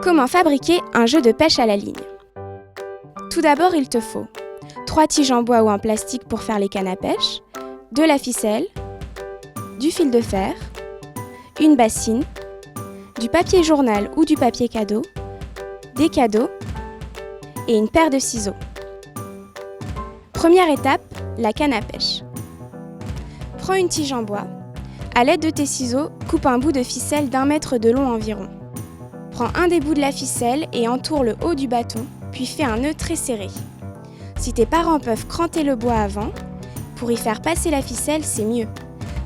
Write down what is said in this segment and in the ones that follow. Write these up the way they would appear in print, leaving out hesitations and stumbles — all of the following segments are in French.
Comment fabriquer un jeu de pêche à la ligne? Tout d'abord, il te faut 3 tiges en bois ou en plastique pour faire les cannes à pêche, de la ficelle, du fil de fer, une bassine, du papier journal ou du papier cadeau, des cadeaux et une paire de ciseaux. Première étape, la canne à pêche. Prends une tige en bois. À l'aide de tes ciseaux, coupe un bout de ficelle d'1 mètre de long environ. Prends un des bouts de la ficelle et entoure le haut du bâton, puis fais un nœud très serré. Si tes parents peuvent cranter le bois avant, pour y faire passer la ficelle, c'est mieux.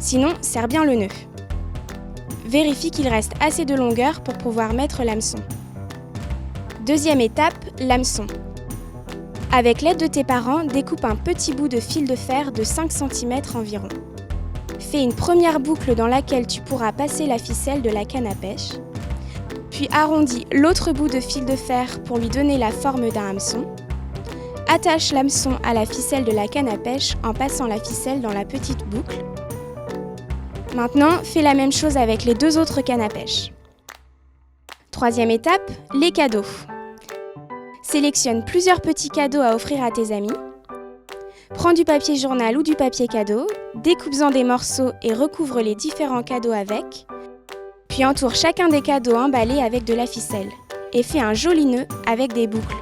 Sinon, serre bien le nœud. Vérifie qu'il reste assez de longueur pour pouvoir mettre l'hameçon. Deuxième étape, l'hameçon. Avec l'aide de tes parents, découpe un petit bout de fil de fer de 5 cm environ. Fais une première boucle dans laquelle tu pourras passer la ficelle de la canne à pêche. Puis arrondis l'autre bout de fil de fer pour lui donner la forme d'un hameçon. Attache l'hameçon à la ficelle de la canne à pêche en passant la ficelle dans la petite boucle. Maintenant, fais la même chose avec les 2 autres cannes à pêche. Troisième étape, les cadeaux. Sélectionne plusieurs petits cadeaux à offrir à tes amis. Prends du papier journal ou du papier cadeau, découpe-en des morceaux et recouvre les différents cadeaux avec. Puis entoure chacun des cadeaux emballés avec de la ficelle et fais un joli nœud avec des boucles.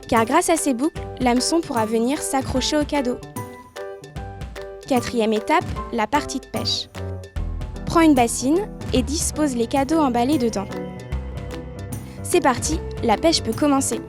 Car grâce à ces boucles, l'hameçon pourra venir s'accrocher au cadeau. Quatrième étape, la partie de pêche. Prends une bassine et dispose les cadeaux emballés dedans. C'est parti, la pêche peut commencer.